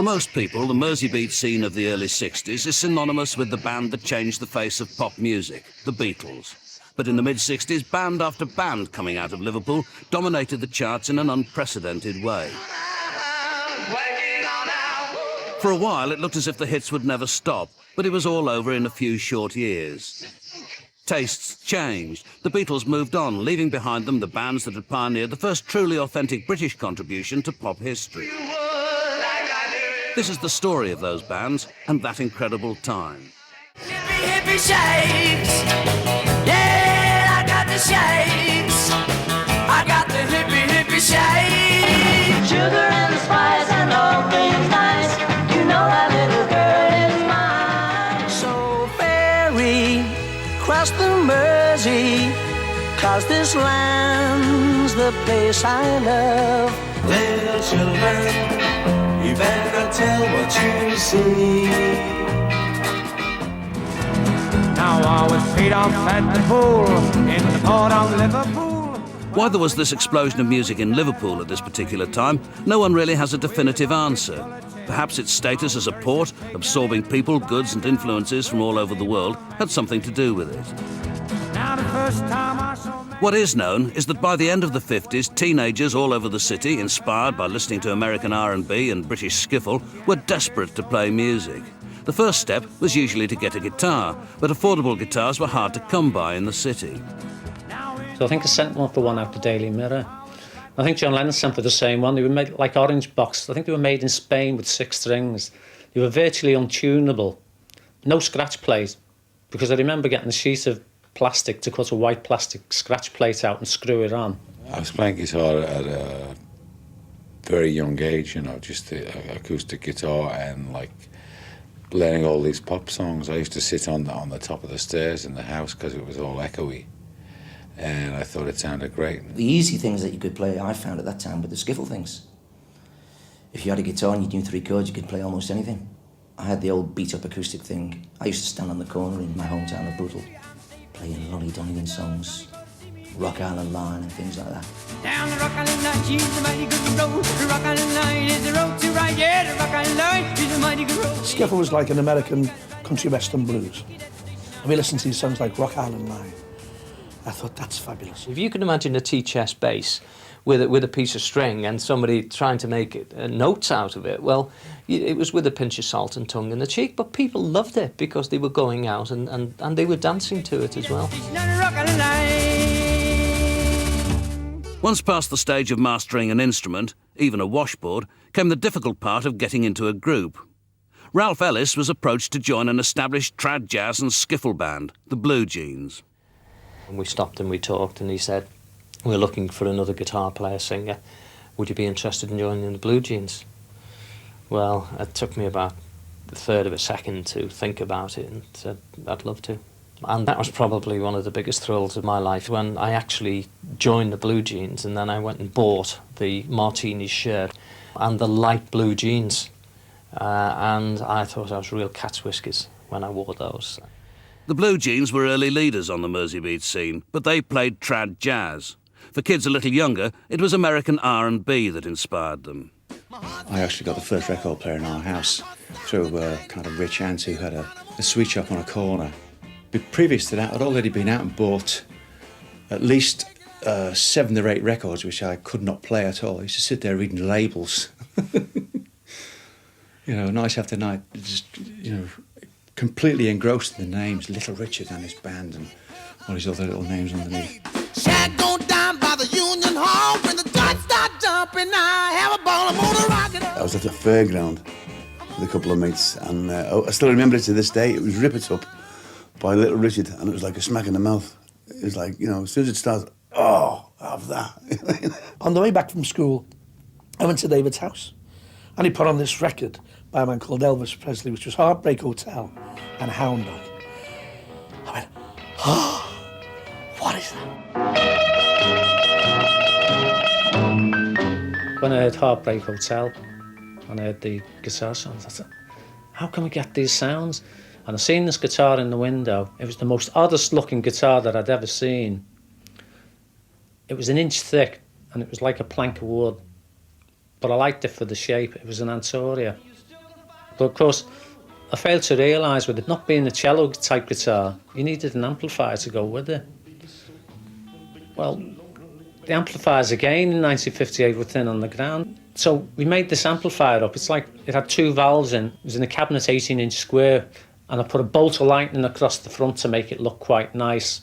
most people, the Mersey beat scene of the early 60s is synonymous with the band that changed the face of pop music, the Beatles. But in the mid-60s, band after band coming out of Liverpool dominated the charts in an unprecedented way. For a while, it looked as if the hits would never stop, but it was all over in a few short years. Tastes changed. The Beatles moved on, leaving behind them the bands that had pioneered the first truly authentic British contribution to pop history. This is the story of those bands and that incredible time. Hippie, hippie shakes. Yeah, I got the shakes. I got the hippie, hippie shakes. Sugar and the spice and all things nice. You know that little girl is mine. So ferry, cross the Mersey, 'cause this land's the place I love. Little children, you better tell what you see. Now I was feet off at the pool in the port of Liverpool. Why there was this explosion of music in Liverpool at this particular time, no one really has a definitive answer. Perhaps its status as a port, absorbing people, goods and influences from all over the world, had something to do with it. Now the first time I saw What is known is that by the end of the 50s, teenagers all over the city, inspired by listening to American R&B and British skiffle, were desperate to play music. The first step was usually to get a guitar, but affordable guitars were hard to come by in the city. So I think I sent one for one out to Daily Mirror. I think John Lennon sent for the same one. They were made like orange box. I think they were made in Spain with 6 strings. They were virtually untunable. No scratch plate, because I remember getting a sheet of plastic to cut a white plastic scratch plate out and screw it on. I was playing guitar at a very young age, you know, just the acoustic guitar and like learning all these pop songs. I used to sit on the top of the stairs in the house because it was all echoey, and I thought it sounded great. The easy things that you could play, I found at that time, were the skiffle things. If you had a guitar and you knew 3 chords, you could play almost anything. I had the old beat-up acoustic thing. I used to stand on the corner in my hometown of Bootle, playing Lolly Donegan songs, Rock Island Line and things like that. down the Rock Island Line, she's a mighty good road. The Rock Island Line is the road to ride. Yeah, the Rock Island Line is a mighty good road. Skiffle was like an American country western blues. And we listened to these songs like Rock Island Line. I thought, that's fabulous. If you can imagine a T-chest bass with a piece of string and somebody trying to make notes out of it, well, it was with a pinch of salt and tongue in the cheek, but people loved it because they were going out and they were dancing to it as well. Once past the stage of mastering an instrument, even a washboard, came the difficult part of getting into a group. Ralph Ellis was approached to join an established trad jazz and skiffle band, the Blue Jeans. And we stopped and we talked and he said, we're looking for another guitar player singer. Would you be interested in joining the Blue Jeans? Well, it took me about a third of a second to think about it and said, I'd love to. And that was probably one of the biggest thrills of my life when I actually joined the Blue Jeans, and then I went and bought the Martini shirt and the light blue jeans. And I thought I was real cat's whiskers when I wore those. The Blue Jeans were early leaders on the Mersey beat scene, but they played trad jazz. For kids a little younger, it was American R&B that inspired them. I actually got the first record player in our house through a kind of rich aunt who had a sweet shop on a corner. But previous to that, I'd already been out and bought at least 7 or 8 records, which I could not play at all. I used to sit there reading labels. You know, night after night, just, you know, completely engrossed in the names, Little Richard and his band and all his other little names underneath. Shack go down by the Union Hall when the dots start jumping. I have a ball, I'm gonna rock it up. I was at a fairground with a couple of mates, and I still remember it to this day. It was Rip It Up by Little Richard, and it was like a smack in the mouth. It was like, you know, as soon as it started, oh, have that. On the way back from school, I went to David's house, and he put on this record by a man called Elvis Presley, which was Heartbreak Hotel and Hound Dog. I went, oh, what is that? When I heard Heartbreak Hotel and I heard the guitar sounds, I thought, how can we get these sounds? And I seen this guitar in the window. It was the most oddest looking guitar that I'd ever seen. It was 1 inch thick and it was like a plank of wood. But I liked it for the shape. It was an Antoria. But of course, I failed to realise with it not being a cello type guitar, you needed an amplifier to go with it. Well, the amplifiers again in 1958 were thin on the ground. So we made this amplifier up. It's like it had 2 valves in. It was in a cabinet 18-inch square, and I put a bolt of lightning across the front to make it look quite nice.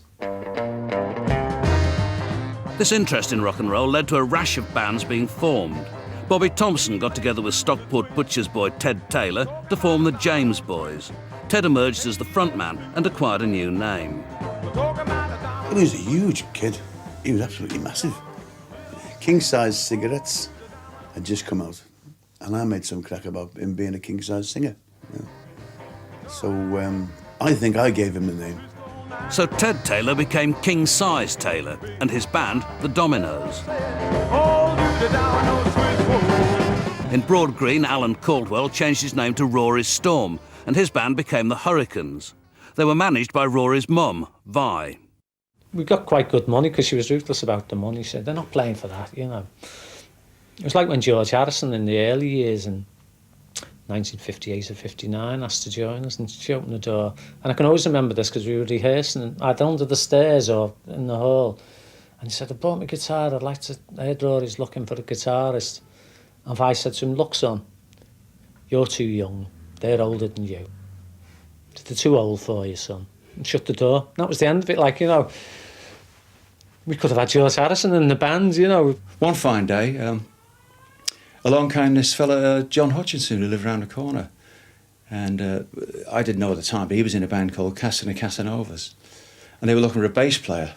This interest in rock and roll led to a rash of bands being formed. Bobby Thompson got together with Stockport butcher's boy Ted Taylor to form the James Boys. Ted emerged as the frontman and acquired a new name. He was a huge kid. He was absolutely massive. King-size cigarettes had just come out, and I made some crack about him being a king-size singer. Yeah. So I think I gave him the name. So Ted Taylor became King Size Taylor, and his band, the Dominoes. In Broad Green, Alan Caldwell changed his name to Rory's Storm, and his band became the Hurricanes. They were managed by Rory's mum, Vi. We got quite good money because she was ruthless about the money. She said, they're not playing for that, you know. It was like when George Harrison in the early years in 1958 or 59 asked to join us, and she opened the door. And I can always remember this because we were rehearsing either under the stairs or in the hall. And he said, I brought my guitar, I'd like to, I heard Rory's looking for a guitarist. And I said to him, look son, you're too young, they're older than you. They're too old for you, son. And shut the door. And that was the end of it, like, you know. We could have had George Harrison in the band, you know. One fine day, along came this fella, John Hutchinson, who lived around the corner. And I didn't know at the time, but he was in a band called Casson and Casanovas. And they were looking for a bass player.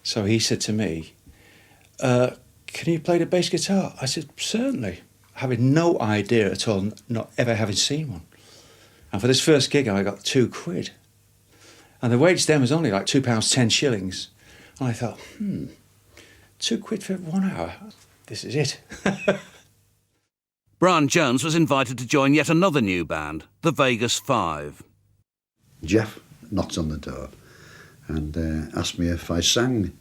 So he said to me, can you play the bass guitar? I said, certainly. Having no idea at all, not ever having seen one. And for this first gig, I got £2. And the wage then was only like £2, 10 shillings. And I thought, £2 for 1 hour? This is it. Brian Jones was invited to join yet another new band, the Vegas 5. Jeff knocked on the door and asked me if I sang.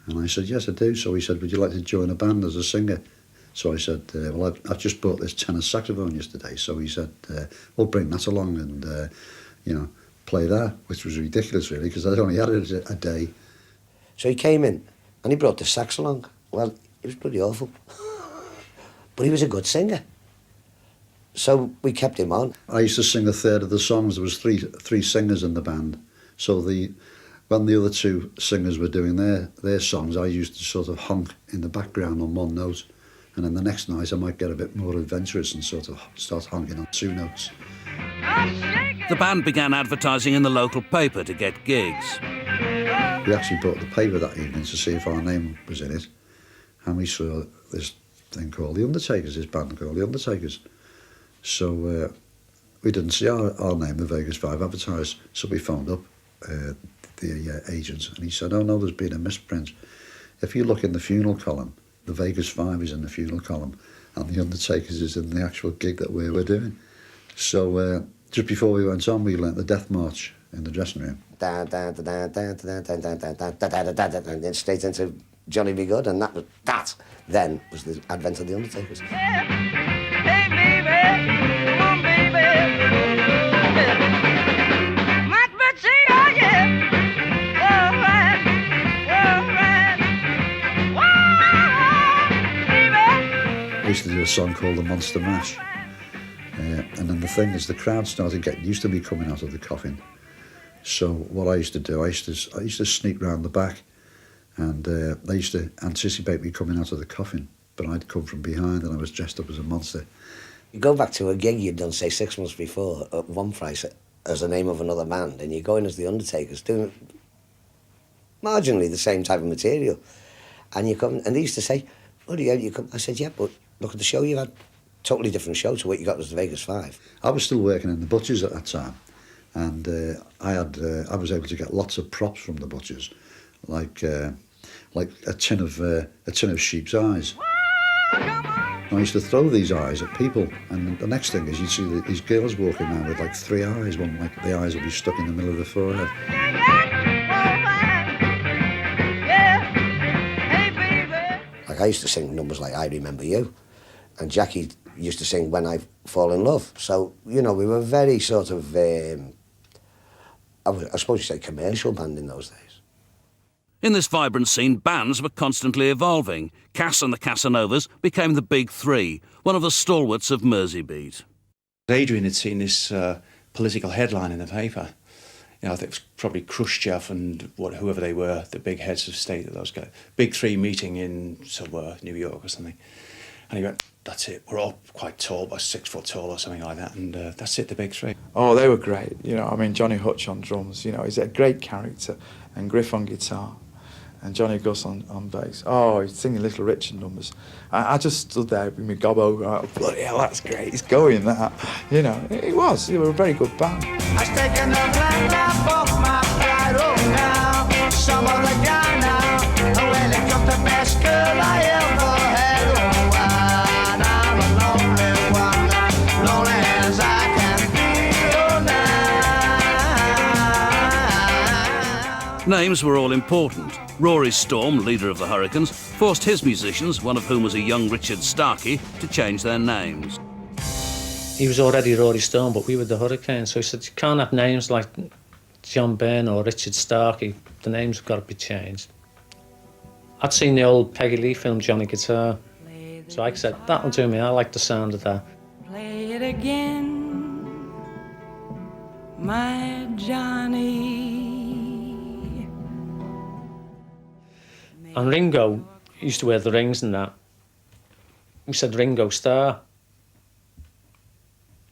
And I said, yes, I do. So he said, would you like to join a band as a singer? So I said, well, I've just bought this tenor saxophone yesterday. So he said, well, bring that along and, you know, play that, which was ridiculous, really, because I'd only had it a day. So he came in and he brought the sax along. Well, it was pretty awful. But he was a good singer. So we kept him on. I used to sing a third of the songs. There was three singers in the band. So when the other 2 singers were doing their songs, I used to sort of honk in the background on one note. And then the next night I might get a bit more adventurous and sort of start honking on 2 notes. The band began advertising in the local paper to get gigs. We actually bought the paper that evening to see if our name was in it. And we saw this thing called The Undertakers, this band called The Undertakers. So we didn't see our name, the Vegas 5, advertised. So we phoned up the agent and he said, oh no, there's been a misprint. If you look in the funeral column, the Vegas 5 is in the funeral column and The Undertakers is in the actual gig that we were doing. So just before we went on, we learnt the Death March in the dressing room. And then straight into Johnny B. Good, and that then was the advent of the Undertakers. Hey baby, come on baby. Much better, oh yeah. We used to do a song called The Monster Mash. And then the thing is, the crowd started getting used to me coming out of the coffin. So what I used to do, I used to sneak round the back, and they used to anticipate me coming out of the coffin, but I'd come from behind and I was dressed up as a monster. You go back to a gig you'd done, say, 6 months before at one price as the name of another band, and you're going as the Undertakers, doing marginally the same type of material. And you come, and they used to say, oh, you come. I said, yeah, but look at the show you've had. Totally different show to what you got as the Vegas 5. I was still working in the butchers at that time, and I was able to get lots of props from the butchers, like a tin of sheep's eyes. I used to throw these eyes at people, and the next thing is you'd see these girls walking around with like 3 eyes. One, like the eyes would be stuck in the middle of the forehead. Like I used to sing numbers like I Remember You, and Jackie used to sing When I Fall in Love. So, you know, we were very sort of, I suppose you say commercial band in those days. In this vibrant scene, bands were constantly evolving. Cass and the Casanovas became the Big Three, one of the stalwarts of Mersey beat. Adrian had seen this political headline in the paper. You know, I think it was probably Khrushchev and whoever they were, the big heads of state of those guys. Big Three meeting in somewhere, New York or something. And he went, that's it, we're all quite tall, about 6 foot tall or something like that, and that's it, the Big Three. Oh, they were great. You know, I mean, Johnny Hutch on drums, you know, he's a great character, and Griff on guitar, and Johnny Gus on bass. Oh, he's singing Little Richard numbers. I just stood there with my gobbo, bloody hell, that's great, he's going that. You know, he was, they were a very good band. I've taken the black lap off my pride, oh now, some of the guy now, when it comes to best girl I ever had, oh, and I'm a lonely one, lonely as I can be, oh now. Names were all important. Rory Storm, leader of the Hurricanes, forced his musicians, one of whom was a young Richard Starkey, to change their names. He was already Rory Storm, but we were the Hurricanes, so he said, you can't have names like John Byrne or Richard Starkey. The names have got to be changed. I'd seen the old Peggy Lee film, Johnny Guitar, so I said, that'll do me, I like the sound of that. Play it again, my Johnny. And Ringo used to wear the rings and that. We said Ringo Starr.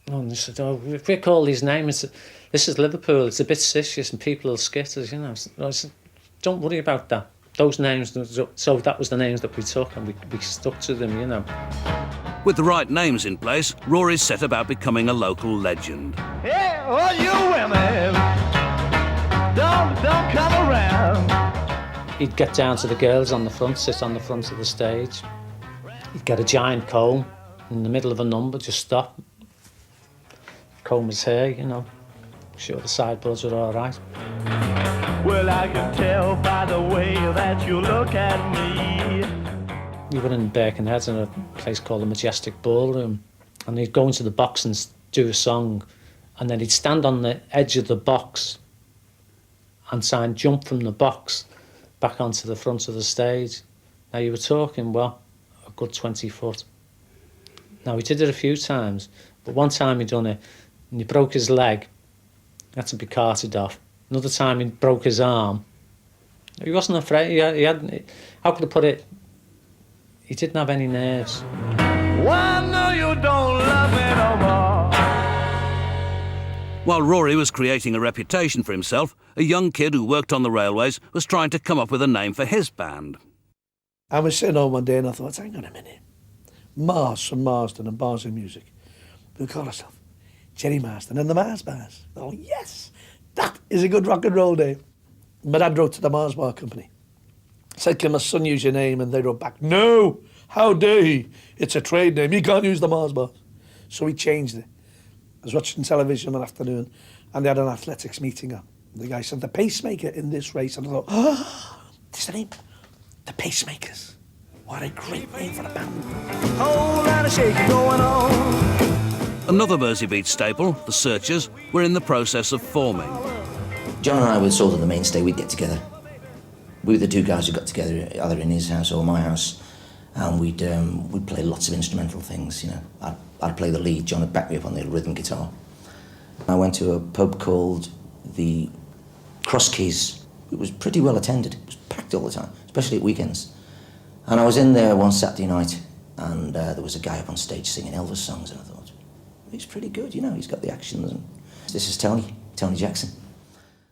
Oh, and they said, oh, if we call these names, this is Liverpool, it's a bit sicious and people will skitters, you know. I said, don't worry about that. Those names, so that was the names that we took and we stuck to them, you know. With the right names in place, Rory set about becoming a local legend. Hey, all you women, don't come around. He'd get down to the girls on the front, sit on the front of the stage. He'd get a giant comb in the middle of a number, just stop, comb his hair, you know, sure the sideboards are all right. Well, I can tell by the way that you look at me. We were in Birkenhead in a place called the Majestic Ballroom, and he'd go into the box and do a song, and then he'd stand on the edge of the box and try and jump from the box back onto the front of the stage. Now, you were talking, well, a good 20 foot. Now, he did it a few times, but one time he done it, and he broke his leg. He had to be carted off. Another time he broke his arm. He wasn't afraid. He had, how could I put it? He didn't have any nerves. Why no, you don't love me no more. While Rory was creating a reputation for himself, a young kid who worked on the railways was trying to come up with a name for his band. I was sitting home one day and I thought, hang on a minute. Mars from Marsden and Bars of Music. We'll call ourselves Jerry Marsden and the Mars Bars. Oh, yes, that is a good rock and roll name. My dad wrote to the Mars Bar Company. Said, can my son use your name? And they wrote back, no, how dare he? It's a trade name, he can't use the Mars Bars. So he changed it. I was watching television one afternoon and they had an athletics meeting on. The guy said, the pacemaker in this race. And I thought, oh, this is the name? The Pacemakers. What a great name for a band. Whole lot of shaking going on. Another Mersey beat staple, the Searchers, were in the process of forming. John and I were sort of the mainstay. We'd get together. We were the two guys who got together either in his house or my house, and we'd play lots of instrumental things, you know. I'd play the lead, John would back me up on the rhythm guitar. I went to a pub called the Cross Keys. It was pretty well attended. It was packed all the time, especially at weekends. And I was in there one Saturday night, and there was a guy up on stage singing Elvis songs, and I thought, he's pretty good, you know, he's got the actions. And this is Tony Jackson.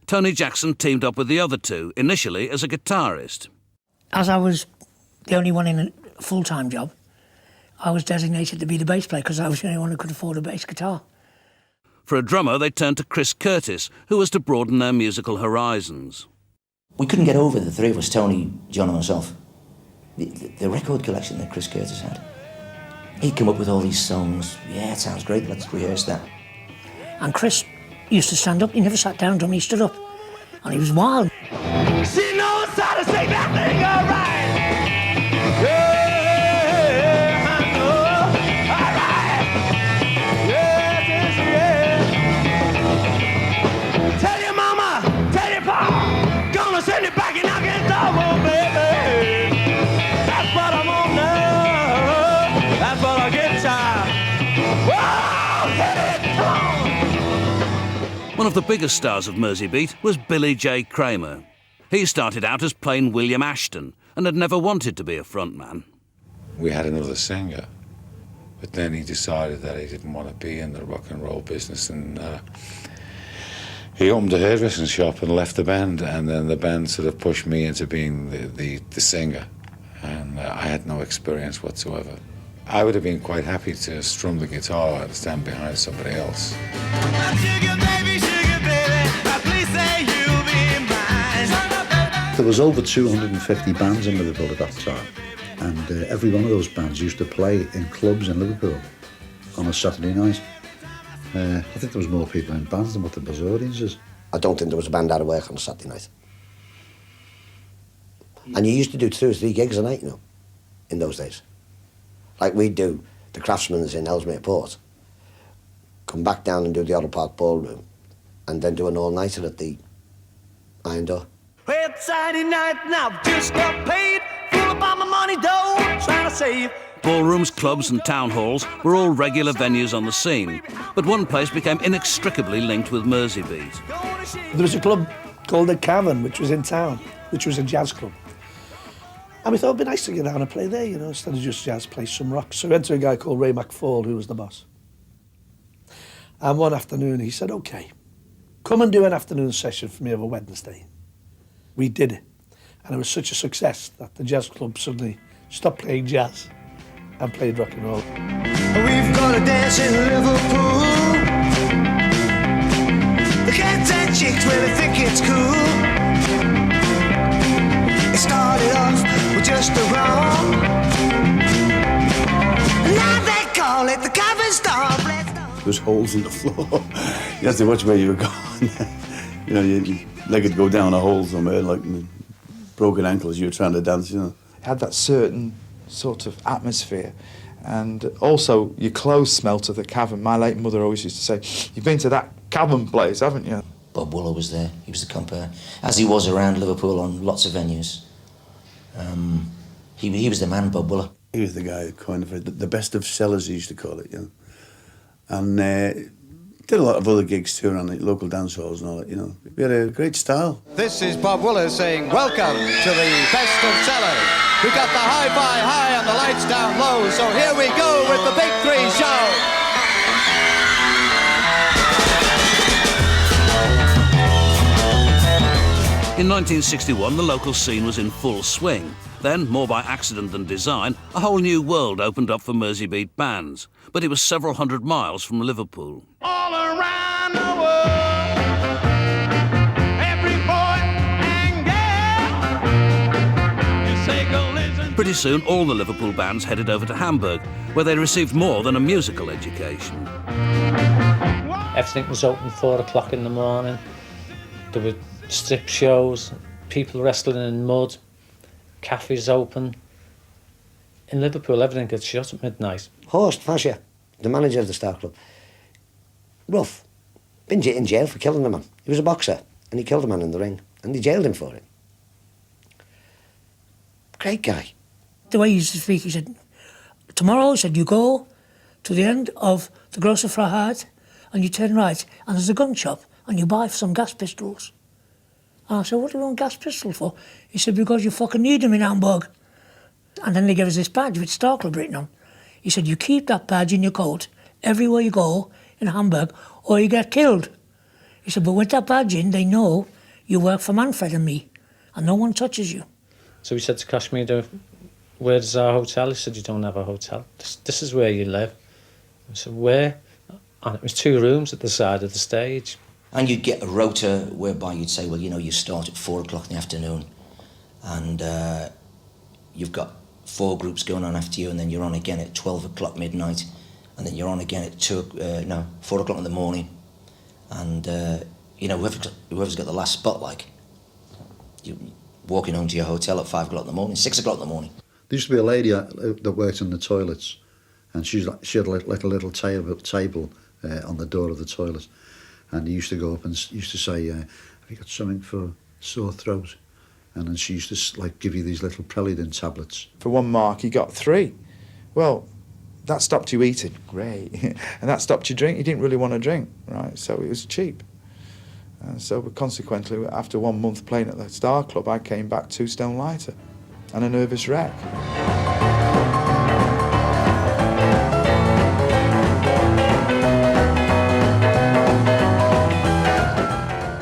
Tony Jackson teamed up with the other two, initially as a guitarist. As I was the only one in a full-time job, I was designated to be the bass player because I was the only one who could afford a bass guitar. For a drummer, they turned to Chris Curtis, who was to broaden their musical horizons. We couldn't get over, the three of us, Tony, John and myself, the record collection that Chris Curtis had. He'd come up with all these songs. Yeah, it sounds great, let's rehearse that. And Chris used to stand up, he never sat down, he stood up. And he was wild. She knows how to say that thing all right. Yeah, I know. All right. One of the biggest stars of Mersey Beat was Billy J. Kramer. He started out as plain William Ashton and had never wanted to be a frontman. We had another singer, but then he decided that he didn't want to be in the rock and roll business, and he opened a hairdressing shop and left the band, and then the band sort of pushed me into being the singer, and I had no experience whatsoever. I would have been quite happy to strum the guitar and stand behind somebody else. There was over 250 bands in Liverpool at that time, and every one of those bands used to play in clubs in Liverpool on a Saturday night. I think there was more people in bands than what there was audiences. I don't think there was a band out of work on a Saturday night. And you used to do 2 or 3 gigs a night, you know, in those days. Like we'd do the Craftsman's in Ellesmere Port, come back down and do the Otter Park Ballroom, and then do an all-nighter at the Iron Door. Well, it's Saturday night now, just got paid, full about my money dough, trying to save. Ballrooms, clubs and town halls were all regular venues on the scene, but one place became inextricably linked with Mersey Beat. There was a club called the Cavern, which was in town, which was a jazz club. And we thought it'd be nice to get down and play there, you know, instead of just jazz, play some rock. So we went to a guy called Ray McFall, who was the boss. And one afternoon he said, OK, come and do an afternoon session for me over Wednesday. We did it. And it was such a success that the jazz club suddenly stopped playing jazz and played rock and roll. We've got a dance in Liverpool. The cats and chicks really think it's cool. It started off with just a roll. Now they call it the Cavern Star. There was holes in the floor. You had to watch where you were going. You know, your leg would go down a hole somewhere, like broken ankles, you were trying to dance, you know. It had that certain sort of atmosphere, and also your clothes smelt of the Cavern. My late mother always used to say, you've been to that Cavern place, haven't you? Bob Wooler was there. He was the compere, as he was around Liverpool on lots of venues. He was the man, Bob Wooler. He was the guy who coined the best of sellers, he used to call it, you know. And did a lot of other gigs too around the local dance halls and all that, you know. We had a great style. This is Bob Wooler saying welcome to the best of sellers. We got the hi-fi high and the lights down low, so here we go with the Big 3 show. In 1961, the local scene was in full swing. Then, more by accident than design, a whole new world opened up for Mersey Beat bands. But it was several hundred miles from Liverpool. All around the world, every boy and girl, you say go listen. Pretty soon, all the Liverpool bands headed over to Hamburg, where they received more than a musical education. Everything was open 4 o'clock in the morning. There were strip shows, people wrestling in mud, cafes open. In Liverpool, everything gets shut at midnight. Horst Fascia, the manager of the Star Club, rough, been in jail for killing a man. He was a boxer, and he killed a man in the ring, and they jailed him for it. Great guy. The way he used to speak, he said, tomorrow, he said, you go to the end of the Grocer Freiheit, and you turn right, and there's a gun shop, and you buy some gas pistols. And I said, what do you want gas pistols for? He said, because you fucking need them in Hamburg. And then they gave us this badge with Star Club written on. He said, you keep that badge in your coat everywhere you go in Hamburg, or you get killed. He said, but with that badge in, they know you work for Manfred and me, and no one touches you. So he said to Kashmir, where's our hotel? He said, you don't have a hotel. This is where you live. I said, where? And it was 2 rooms at the side of the stage. And you'd get a rota whereby you'd say, well, you know, you start at 4 o'clock in the afternoon, and you've got 4 groups going on after you, and then you're on again at 12 o'clock midnight, and then you're on again at 4 o'clock in the morning. And, you know, whoever's got the last spot, like, you walking home to your hotel at 5 o'clock in the morning, 6 o'clock in the morning. There used to be a lady that worked in the toilets, and she had like a little table on the door of the toilet, and he used to go up and used to say, have you got something for sore throat? And then she used to like give you these little Preludin tablets. For 1 mark, he got 3. Well, that stopped you eating, great. And that stopped you drinking. You didn't really want to drink, right? So it was cheap. And so consequently, after 1 month playing at the Star Club, I came back 2 stone lighter and a nervous wreck.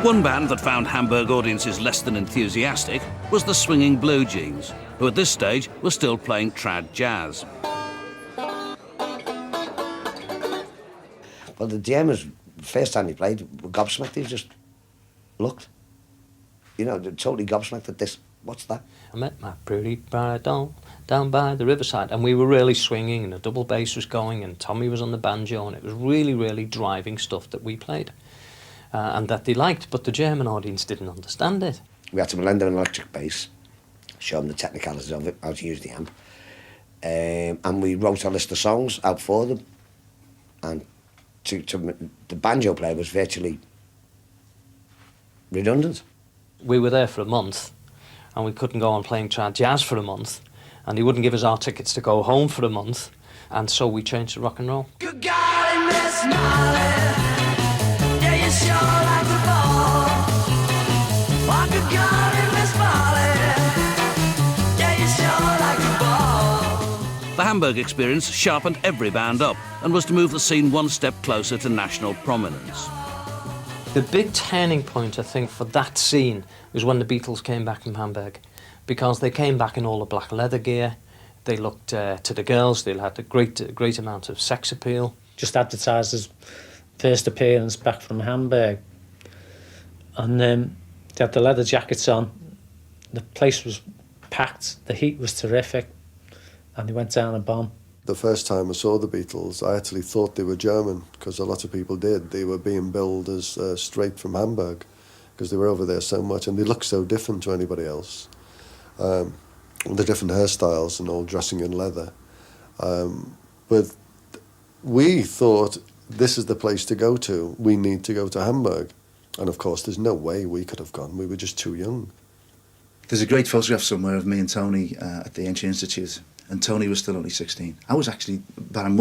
One band that found Hamburg audiences less than enthusiastic was the Swinging Blue Jeans, who at this stage were still playing trad jazz. Well, the Germans, first time they played, were gobsmacked. They just looked. You know, they're totally gobsmacked at this. What's that? I met my pretty bride down by the riverside, and we were really swinging, and the double bass was going, and Tommy was on the banjo, and it was really, really driving stuff that we played. And that they liked, but the German audience didn't understand it. We had to lend them an electric bass, show them the technicalities of it, how to use the amp. And we wrote a list of songs out for them. And the banjo player was virtually redundant. We were there for a month, and we couldn't go on playing trad jazz for a month, and he wouldn't give us our tickets to go home for a month, and so we changed to rock and roll. Good golly, Miss Molly. You sure like to ball. Oh, good golly, Miss Molly. Yeah, you sure like to ball. The Hamburg experience sharpened every band up and was to move the scene one step closer to national prominence. The big turning point, I think, for that scene was when the Beatles came back from Hamburg, because they came back in all the black leather gear. They looked to the girls. They had a great amount of sex appeal. Just advertised as first appearance back from Hamburg, and they had the leather jackets on. The place was packed, the heat was terrific, and they went down a bomb. The first time I saw the Beatles, I actually thought they were German, because a lot of people did. They were being billed as straight from Hamburg, because they were over there so much, and they looked so different to anybody else. The different hairstyles and all, dressing in leather. But we thought, this is the place to go to. We need to go to Hamburg. And of course, there's no way we could have gone. We were just too young. There's a great photograph somewhere of me and Tony at the Entry Institute, and Tony was still only 16. I was actually about 2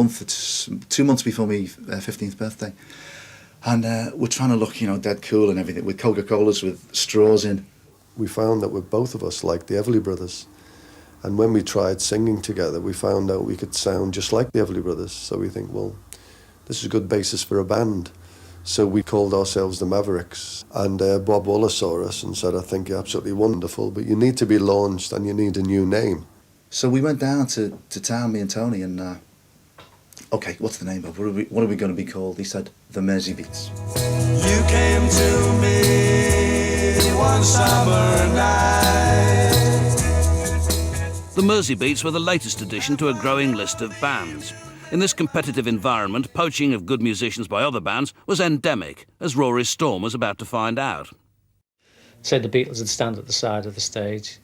months before my 15th birthday. And we're trying to look, you know, dead cool and everything, with Coca-Colas with straws in. We found that with both of us like the Everly Brothers. And when we tried singing together, we found out we could sound just like the Everly Brothers. So we think, well, this is a good basis for a band. So we called ourselves the Mavericks. And Bob Wallace saw us and said, I think you're absolutely wonderful, but you need to be launched and you need a new name. So we went down to town, me and Tony, and okay, what's the name of it? What are we going to be called? He said, the Mersey Beats. You came to me one summer night. The Mersey Beats were the latest addition to a growing list of bands. In this competitive environment, poaching of good musicians by other bands was endemic, as Rory Storm was about to find out. Say the Beatles would stand at the side of the stage.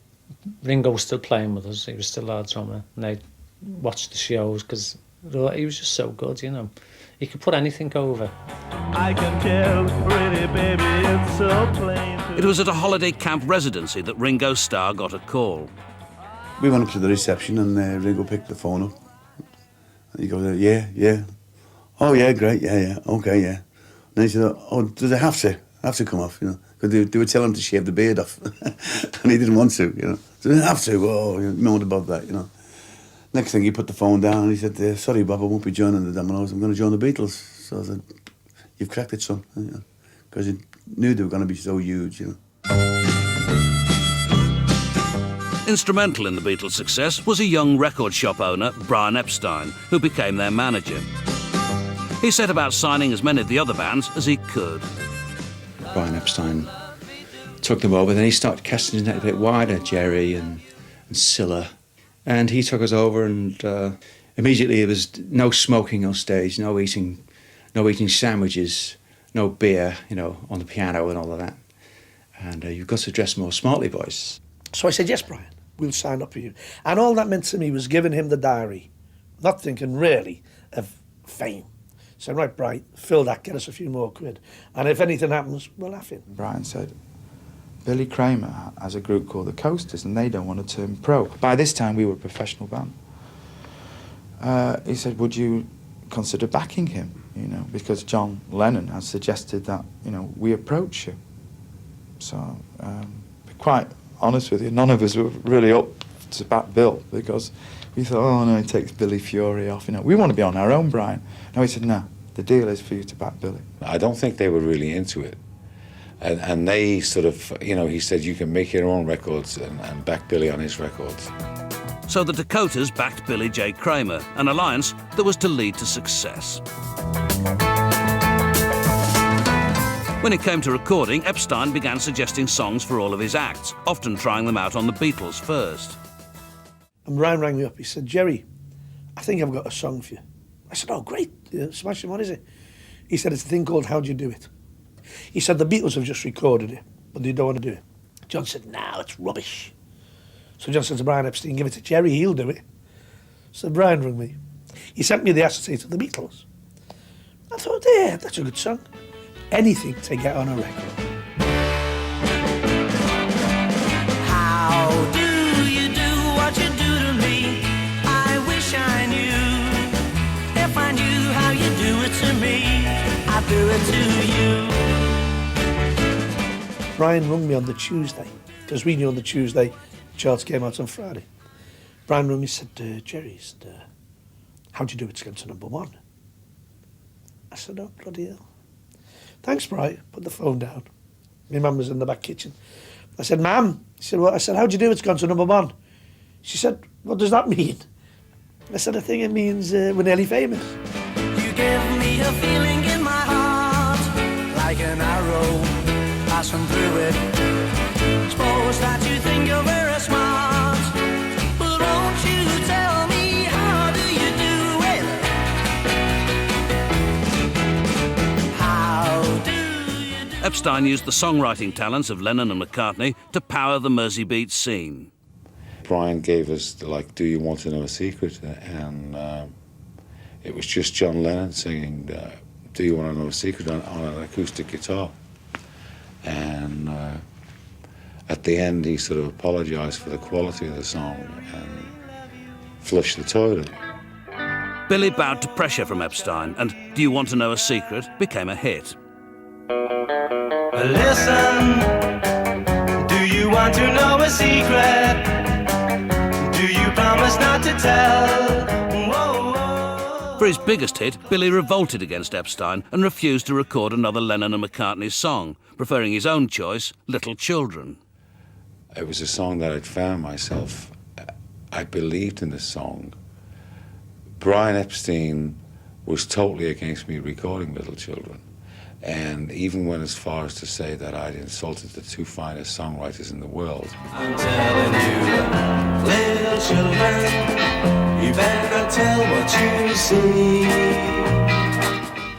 Ringo was still playing with us, he was still our drummer, and they'd watch the shows because he was just so good, you know. He could put anything over. I can tell, pretty baby, it's so plain. It was at a holiday camp residency that Ringo Starr got a call. We went up to the reception and Ringo picked the phone up. And he goes, yeah. Oh, yeah, great, yeah, okay, yeah. And he said, oh, does it have to come off, you know? Because they were telling him to shave the beard off. And he didn't want to, you know. Does it have to? Oh, he moaned about that, you know. Next thing, he put the phone down and he said, sorry, Bob, I won't be joining the Dominoes. I'm going to join the Beatles. So I said, you've cracked it, son. Because he knew they were going to be so huge, you know. Instrumental in the Beatles' success was a young record shop owner, Brian Epstein, who became their manager. He set about signing as many of the other bands as he could. Brian Epstein took them over, then he started casting his net a bit wider, Jerry and Scylla. And he took us over, and immediately there was no smoking on stage, no eating sandwiches, no beer, you know, on the piano and all of that. And you've got to dress more smartly, boys. So I said, yes, Brian, we'll sign up for you. And all that meant to me was giving him the diary, not thinking really of fame. So right, Brian, fill that, get us a few more quid. And if anything happens, we'll laugh it. Brian said, Billy Kramer has a group called the Coasters and they don't want to turn pro. By this time, we were a professional band. He said, would you consider backing him? you know, because John Lennon has suggested that, you know, we approach you. So, to be quite honest with you, none of us were really up to back Bill, because we thought, oh no, he takes Billy Fury off, you know. We want to be on our own, Brian. No, he said, no, the deal is for you to back Billy. I don't think they were really into it. And they sort of, you know, he said, you can make your own records and back Billy on his records. So the Dakotas backed Billy J. Kramer, an alliance that was to lead to success. When it came to recording, Epstein began suggesting songs for all of his acts, often trying them out on the Beatles first. And Brian rang me up. He said, Jerry, I think I've got a song for you. I said, oh, great. Smashing, what is it? He said, it's a thing called How Do You Do It? He said, the Beatles have just recorded it, but they don't want to do it. John said, no, it's rubbish. So John said to Brian Epstein, give it to Jerry, he'll do it. So Brian rang me. He sent me the acetate of the Beatles. I thought, yeah, that's a good song. Anything to get on a record. How do you do what you do to me? I wish I knew. If I knew how you do it to me, I'd do it to you. Brian rung me on the Tuesday, because we knew on the Tuesday charts came out on Friday. Brian rung me and said, Jerry, how do you do it to get to #1? I said, oh, bloody hell. Thanks, Brian. Put the phone down. My mum was in the back kitchen. I said, Mum. She said, what? I said, how do you do it's gone to #1? She said, what does that mean? I said, I think it means we're nearly famous. You give me a feeling in my heart, like an arrow passing through it. Suppose that you think you're very smart, but won't you tell me how do you do it? How do you do it? Epstein used the songwriting talents of Lennon and McCartney to power the Mersey beat scene. Brian gave us, like, Do You Want to Know a Secret? And it was just John Lennon singing Do You Want to Know a Secret on an acoustic guitar. And at the end, he sort of apologised for the quality of the song and flushed the toilet. Billy bowed to pressure from Epstein, and Do You Want to Know a Secret became a hit. Listen, do you want to know a secret? Do you promise not to tell? Whoa, whoa. For his biggest hit, Billy revolted against Epstein and refused to record another Lennon and McCartney song, preferring his own choice, Little Children. It was a song that I'd found myself. I believed in the song. Brian Epstein was totally against me recording Little Children, and even went as far as to say that I'd insulted the two finest songwriters in the world. I'm telling you, little children, you better tell what you see.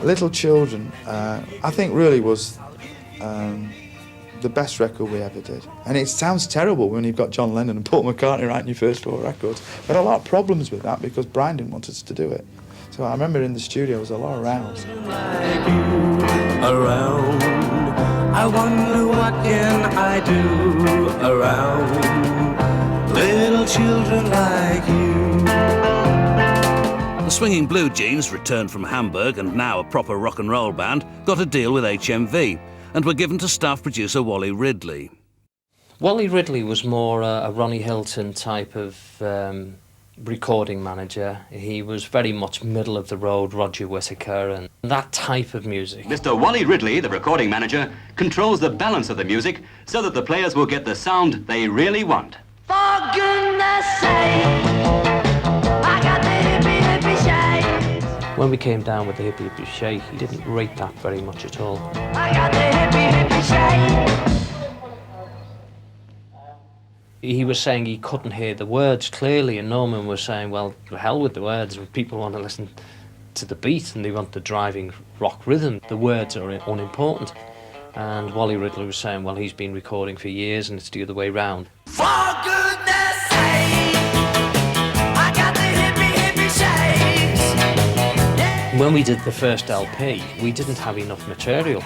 Little Children, I think really was the best record we ever did. And it sounds terrible when you've got John Lennon and Paul McCartney writing your first 4 records. But a lot of problems with that because Brian didn't want us to do it. So I remember in the studio there was a lot of rows. Around, I wonder what can I do around little children like you. The Swinging Blue Jeans, returned from Hamburg and now a proper rock and roll band, got a deal with HMV and were given to staff producer Wally Ridley. Wally Ridley was more a Ronnie Hilton type of recording manager. He was very much middle of the road, Roger Whittaker and that type of music. Mr. Wally Ridley, the recording manager, controls the balance of the music so that the players will get the sound they really want. For goodness sake, I got the hippie hippie shades. When we came down with the Hippie Hippie Shake, he didn't rate that very much at all. I got the hippie hippie shades. He was saying he couldn't hear the words clearly, and Norman was saying, well, to hell with the words. People want to listen to the beat and they want the driving rock rhythm. The words are unimportant. And Wally Ridley was saying, well, he's been recording for years and it's the other way round. For goodness sake, I got the hippie hippie shades. Yeah. When we did the first LP, we didn't have enough material.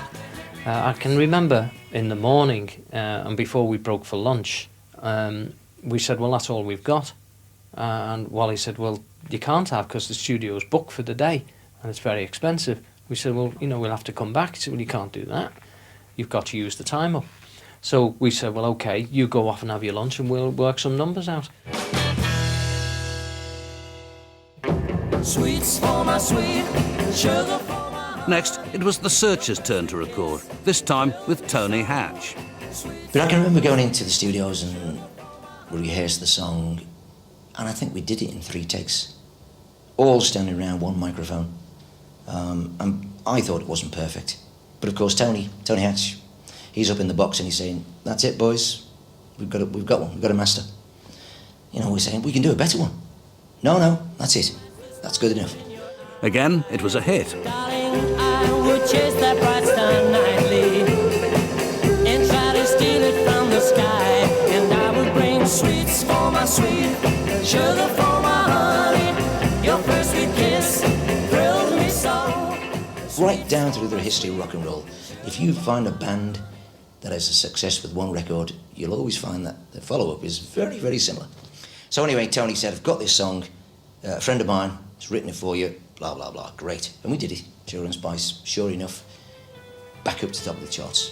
I can remember in the morning and before we broke for lunch, we said, well, that's all we've got. And Wally said, well, you can't have because the studio's booked for the day and it's very expensive. We said, well, you know, we'll have to come back. He said, well, you can't do that. You've got to use the time up. So we said, well, okay, you go off and have your lunch and we'll work some numbers out. Sweets for my sweet, sugar for my... Next, it was the Searchers' turn to record, this time with Tony Hatch. But I can remember going into the studios and we rehearsed the song, and I think we did it in 3 takes, all standing around one microphone. And I thought it wasn't perfect. But of course, Tony Hatch, he's up in the box and he's saying, "That's it, boys. We've got one. We've got a master." You know, we're saying, "We can do a better one." No, that's it. That's good enough. Again, it was a hit. Darling, I would chase that bright star nightly and try to steal it from the sky. And I would bring sweets for my sweet, sugar for my honey. Your first sweet kiss thrilled me so. Right down through the history of rock and roll, if you find a band that has a success with one record, you'll always find that the follow-up is very, very similar. So anyway, Tony said, "I've got this song, a friend of mine has written it for you, blah, blah, blah." Great. And we did it, Sugar and Spice, sure enough, back up to the top of the charts.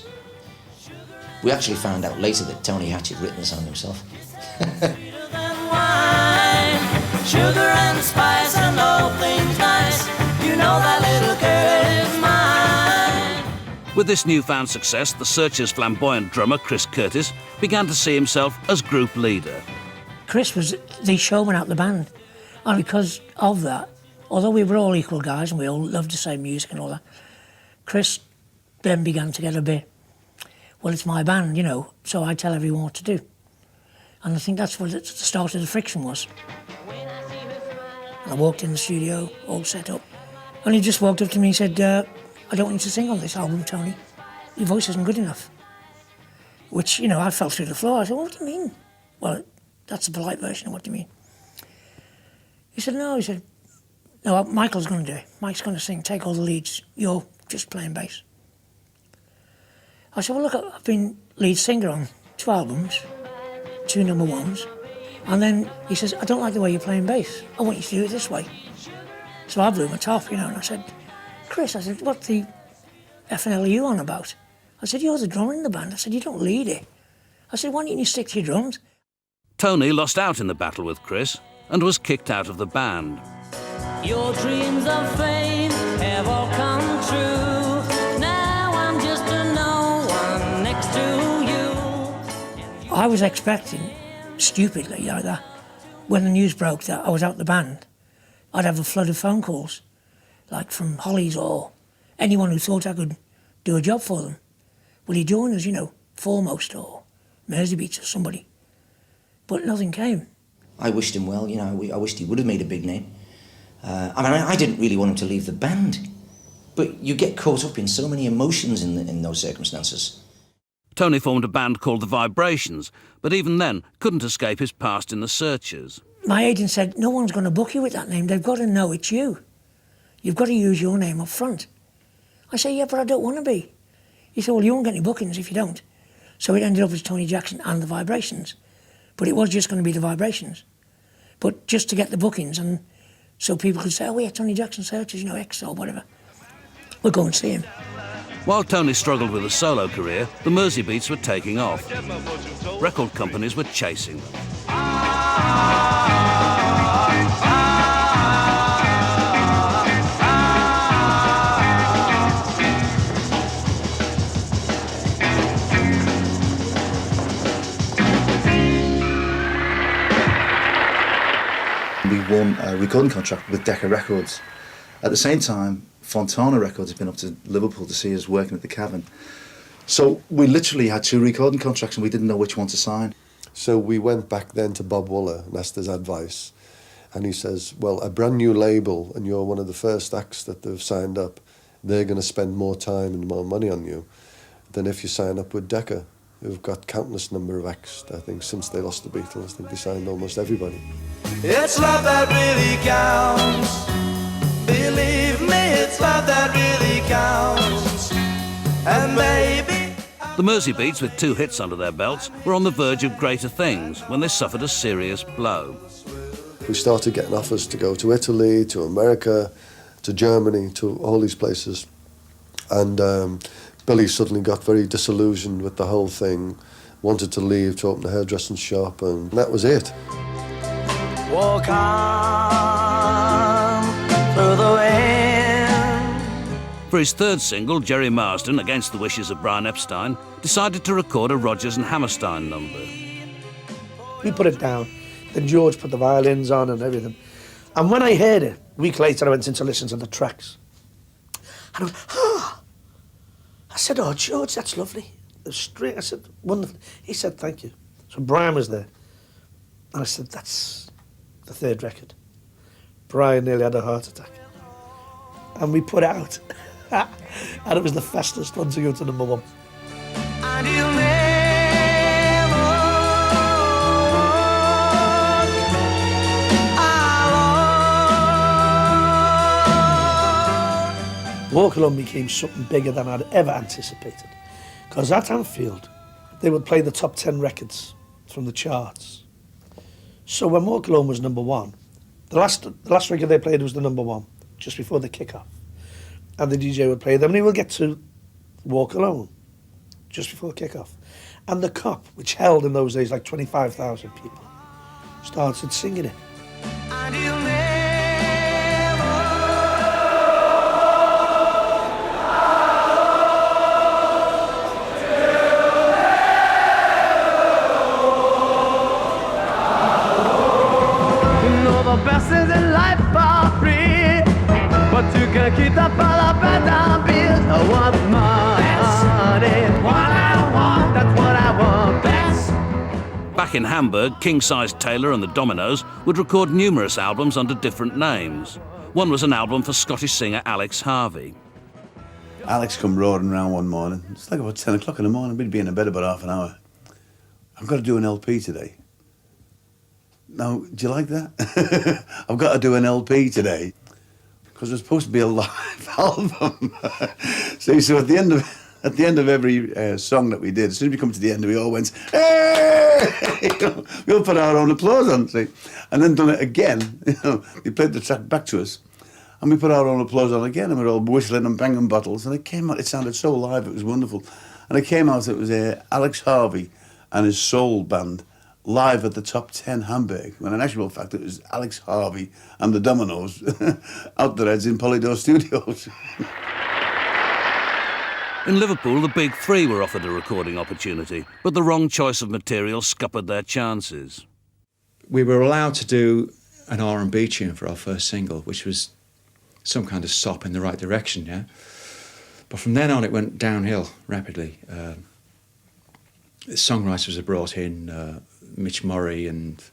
We actually found out later that Tony Hatch had written the song himself. Sugar and spice and all things nice. You know that little girl is mine. With this newfound success, the Searchers' flamboyant drummer, Chris Curtis, began to see himself as group leader. Chris was the showman out the band. And because of that, although we were all equal guys and we all loved the same music and all that, Chris then began to get a bit, well, it's my band, you know, so I tell everyone what to do. And I think that's what the start of the friction was. I walked in the studio, all set up, and he just walked up to me and said, "I don't want you to sing on this album, Tony. Your voice isn't good enough." Which, you know, I fell through the floor. I said, "What do you mean?" "Well, that's the polite version of what do you mean." He said, "No," he said, "No, Michael's going to do it. Mike's going to sing, take all the leads. You're just playing bass." I said, "Well, look, I've been lead singer on 2 albums, 2 number 1s. And then he says, "I don't like the way you're playing bass. I want you to do it this way." So I blew my top, you know, and I said, "Chris," I said, "what the FNL are you on about?" I said, "You're the drummer in the band." I said, "You don't lead it." I said, "Why don't you stick to your drums?" Tony lost out in the battle with Chris and was kicked out of the band. Your dreams of fame have all come true. Now I'm just a no one next to you. I was expecting, stupidly like that, when the news broke that I was out the band, I'd have a flood of phone calls, like from Hollies or anyone who thought I could do a job for them. Will you join us, you know, Foremost or Mersey Beats or somebody? But nothing came. I wished him well, you know, I wished he would have made a big name. I didn't really want him to leave the band, but you get caught up in so many emotions in those circumstances. Tony formed a band called The Vibrations, but even then couldn't escape his past in the Searchers. My agent said, "No one's going to book you with that name. They've got to know it's you. You've got to use your name up front." I said, "Yeah, but I don't want to be." He said, "Well, you won't get any bookings if you don't." So it ended up as Tony Jackson and The Vibrations. But it was just going to be The Vibrations. But just to get the bookings, and so people could say, "Oh, yeah, Tony Jackson Searchers, you know, X or whatever. We'll go and see him." While Tony struggled with a solo career, the Mersey Beats were taking off. Record companies were chasing them. We won a recording contract with Decca Records. At the same time, Fontana Records had been up to Liverpool to see us working at the Cavern. So we literally had 2 recording contracts and we didn't know which one to sign. So we went back then to Bob Wooler and asked his advice. And he says, "Well, a brand new label and you're one of the first acts that they've signed up, they're going to spend more time and more money on you than if you sign up with Decca, who've got countless number of acts. I think since they lost the Beatles, I think they signed almost everybody." It's love that really counts. Believe me, it's love that really counts. And maybe... The Mersey Beats, with 2 hits under their belts, were on the verge of greater things when they suffered a serious blow. We started getting offers to go to Italy, to America, to Germany, to all these places. And Billy suddenly got very disillusioned with the whole thing, wanted to leave to open a hairdressing shop, and that was it. Walk on through the wind. For his third single, Jerry Marsden, against the wishes of Brian Epstein, decided to record a Rodgers and Hammerstein number. We put it down, then George put the violins on and everything. And when I heard it, a week later I went in to listen to the tracks. And I went, ah! I said, oh, George, that's lovely. The string, I said, wonderful. He said, thank you. So Brian was there. And I said, that's the third record. Brian nearly had a heart attack. And we put it out. And it was the fastest one to go to number 1. And you'll never Walk Alone became something bigger than I'd ever anticipated. Because at Anfield, they would play the top 10 records from the charts. So when Walk Alone was number 1, the last record they played was the number 1, just before the kick-off. And the DJ would play them, and he would get to Walk Alone, just before kick-off. And the Cop, which held in those days like 25,000 people, started singing it. and you'll never the best things in life are free, but you can keep the ball and down bills. I want money, what I want, that's what I want best. Back in Hamburg, King-Size Taylor and the Dominoes would record numerous albums under different names. One was an album for Scottish singer Alex Harvey. Alex come roaring around one morning. It's like about 10 o'clock in the morning. We'd be in bed about half an hour. I've got to do an LP today. Now, do you like that? I've got to do an LP today because it's supposed to be a live album. So at the end of every song that we did, as soon as we come to the end, we all went, hey! We all put our own applause on, see? And then done it again. They played the track back to us, and we put our own applause on again, and we were all whistling and banging bottles, and it came out. It sounded so live. It was wonderful, and it came out. It was Alex Harvey and his soul band. Live at the Top 10 Hamburg, when in actual fact it was Alex Harvey and the Dominoes out the Reds in Polydor Studios. In Liverpool, the Big Three were offered a recording opportunity, but the wrong choice of material scuppered their chances. We were allowed to do an R&B tune for our first single, which was some kind of sop in the right direction, yeah? But from then on it went downhill rapidly. The songwriters were brought in, Mitch Murray, and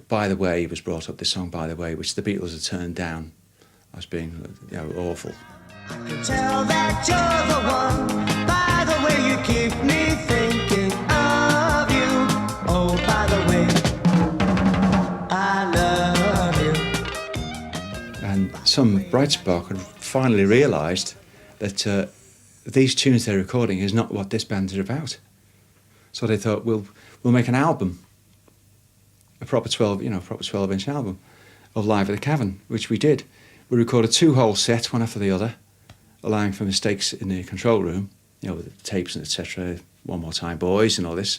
By the Way was brought up, this song By the Way, which the Beatles had turned down as being awful. I can tell that you're the one by the way you keep me thinking of you. Oh, by the way, I love you. And some bright spark had finally realised that these tunes they're recording is not what this band is about. So they thought, we'll make an album, a proper 12-inch album of Live at the Cavern, which we did. We recorded 2 whole sets, one after the other, allowing for mistakes in the control room, with the tapes and etc. One More Time Boys and all this.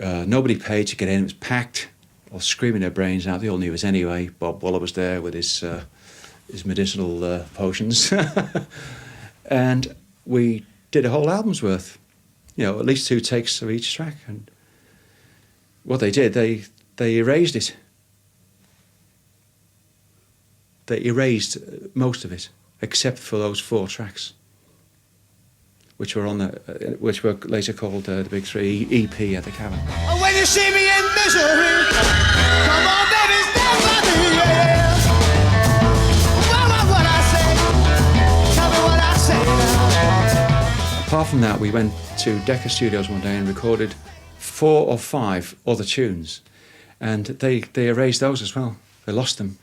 Nobody paid to get in. It was packed, all screaming their brains out. They all knew us anyway. Bob Waller was there with his medicinal potions, and we did a whole album's worth. At least 2 takes of each track. And what they did, they erased it. They erased most of it, except for those 4 tracks, which were later called the Big Three EP at the Cavern. Oh, when you see me in misery, come on, baby, stand by me, yeah. What I say, tell me what I say now. Apart from that, we went to Decca Studios one day and recorded 4 or 5 other tunes, and they erased those as well. They lost them.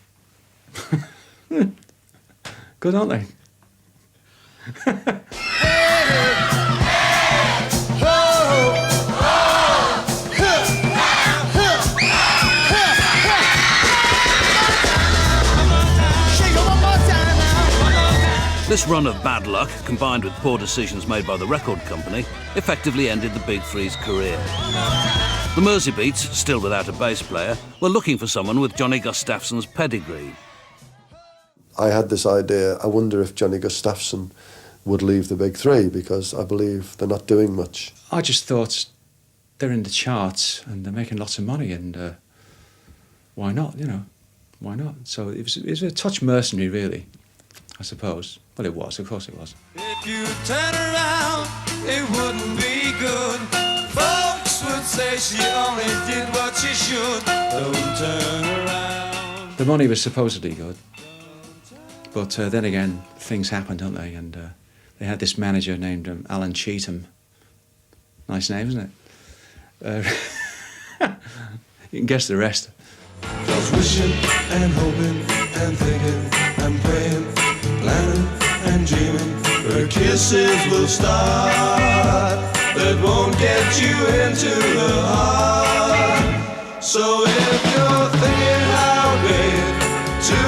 Good, aren't they? This run of bad luck, combined with poor decisions made by the record company, effectively ended the Big Three's career. The Mersey Beats, still without a bass player, were looking for someone with Johnny Gustafson's pedigree. I had this idea, I wonder if Johnny Gustafson would leave the Big Three, because I believe they're not doing much. I just thought they're in the charts and they're making lots of money, and why not, you know? Why not? So it was a touch mercenary, really, I suppose. Well, it was, of course it was. If you turn around, it wouldn't be good. Folks would say she only did what she should. Don't turn around. The money was supposedly good, but then again, things happened, don't they? And they had this manager named Alan Cheetham. Nice name, isn't it? You can guess the rest. Just wishing and hoping and thinking and praying, planning and dreaming. Her kisses will start that won't get you into the heart. So if you're thinking how great to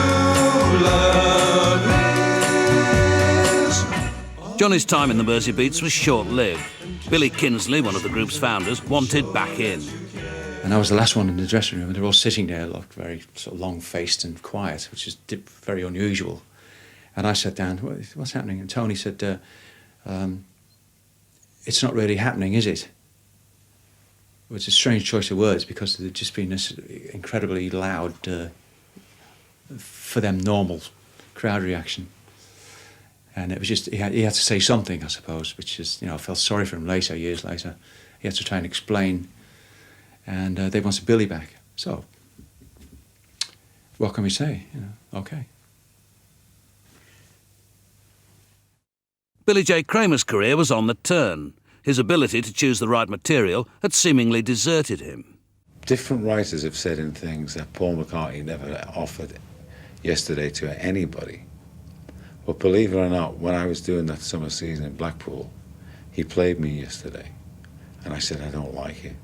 love is. Johnny's time in the Mersey Beats was short-lived. Billy Kinsley, one of the group's founders, wanted back in. And I was the last one in the dressing room, and they were all sitting there, looked very sort of long-faced and quiet, which is very unusual. And I sat down, what's happening? And Tony said, it's not really happening, is it? It was a strange choice of words, because there'd just been this incredibly loud, for them, normal crowd reaction. And it was just, he had to say something, I suppose, which is, you know, I felt sorry for him later, years later. He had to try and explain. And they wanted Billy back. So, what can we say? You know, okay. Billy J. Kramer's career was on the turn. His ability to choose the right material had seemingly deserted him. Different writers have said in things that Paul McCartney never offered yesterday to anybody. But believe it or not, when I was doing that summer season in Blackpool, he played me Yesterday. And I said, I don't like it.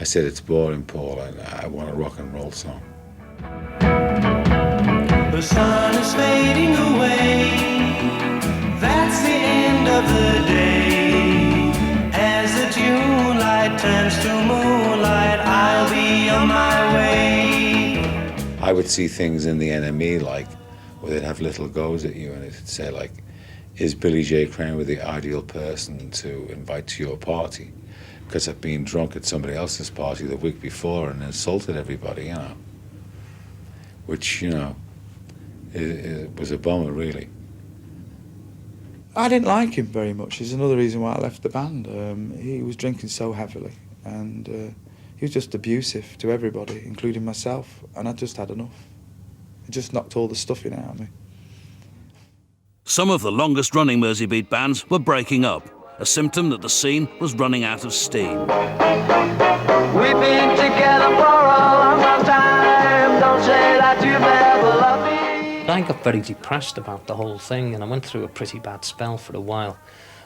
I said, it's boring, Paul, and I want a rock and roll song. The sun is fading away. That's the end of the day. As the June light turns to moonlight, I'll be on my way. I would see things in the NME, like, where they'd have little goes at you, and it'd say, like, is Billy J. Kramer the ideal person to invite to your party? Because I've been drunk at somebody else's party the week before and insulted everybody, you know. Which, you know, it was a bummer, really. I didn't like him very much. It's another reason why I left the band. He was drinking so heavily, and he was just abusive to everybody, including myself, and I just had enough. It just knocked all the stuffing out of me. Some of the longest-running Mersey Beat bands were breaking up, a symptom that the scene was running out of steam. We've been together for a long, long time. Don't say that you've never loved me. I got very depressed about the whole thing, and I went through a pretty bad spell for a while.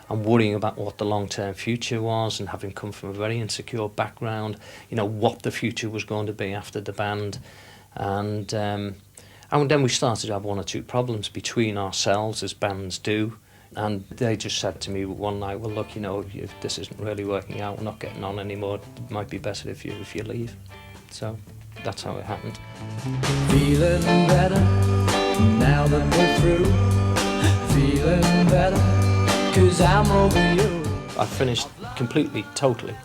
I'm worrying about what the long-term future was, and having come from a very insecure background, you know, what the future was going to be after the band. And then we started to have one or two problems between ourselves, as bands do. And they just said to me one night, well, look, you know, if this isn't really working out, we're not getting on anymore, it might be better if you leave. So that's how it happened. Feeling better now that we're through. Feeling better 'cause I'm over you. I finished completely, totally,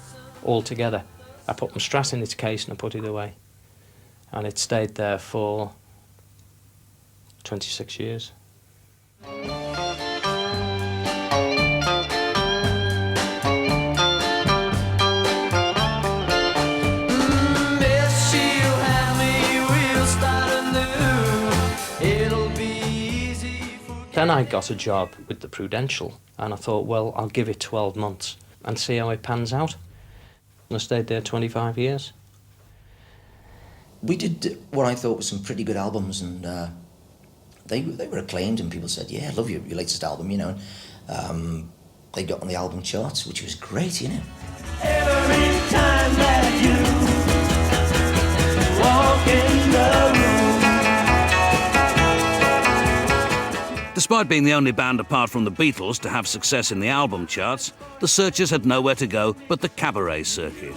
altogether. I put my Strat in its case and I put it away. And it stayed there for 26 years. Then I got a job with the Prudential, and I thought, well, I'll give it 12 months and see how it pans out. And I stayed there 25 years. We did what I thought was some pretty good albums, and they were acclaimed, and people said, yeah, I love your latest album, you know. They got on the album charts, which was great, you know. Every time that you walk in the room. Despite being the only band apart from the Beatles to have success in the album charts, the Searchers had nowhere to go but the cabaret circuit.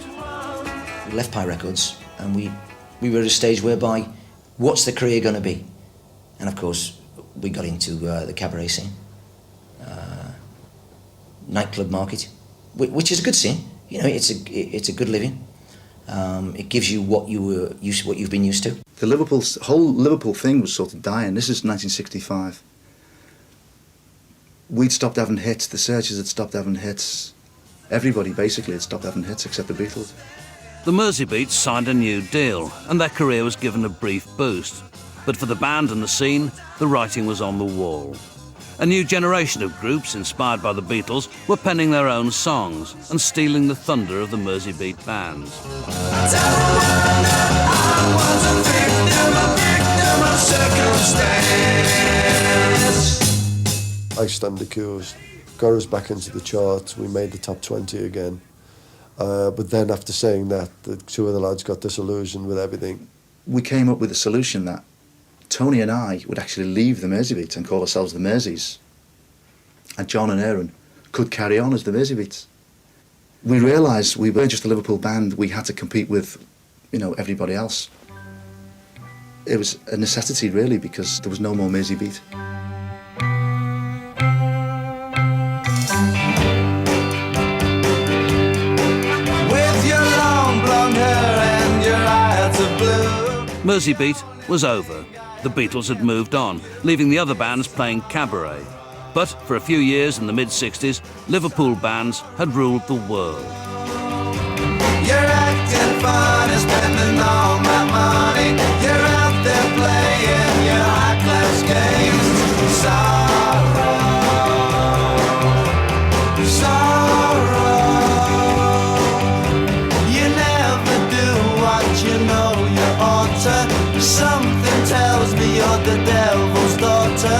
We left Pie Records and we were at a stage whereby, what's the career going to be? And of course, we got into the cabaret scene, nightclub market, which is a good scene. You know, it's a good living. It gives you what you've been used to. The whole Liverpool thing was sort of dying. This is 1965. We'd stopped having hits. The Searchers had stopped having hits. Everybody basically had stopped having hits except the Beatles. The Mersey Beats signed a new deal, and their career was given a brief boost. But for the band and the scene, the writing was on the wall. A new generation of groups, inspired by the Beatles, were penning their own songs and stealing the thunder of the Mersey Beat bands. I Stand Accused got us back into the charts. We made the top 20 again. But then after saying that, the two of the lads got disillusioned with everything. We came up with a solution that Tony and I would actually leave the Mersey Beats and call ourselves the Merseys. And John and Aaron could carry on as the Mersey Beats. We realised we weren't just a Liverpool band, we had to compete with, you know, everybody else. It was a necessity really, because there was no more Mersey Beat. With your long blonde hair and your eyes of blue. Mersey Beat was over. The Beatles had moved on, leaving the other bands playing cabaret. But for a few years in the mid-60s, Liverpool bands had ruled the world. You're acting funny, spending all my money. You're out there playing your high-class games. Sorrow, sorrow. You never do what you know you ought to. Something tells me you're the devil's daughter.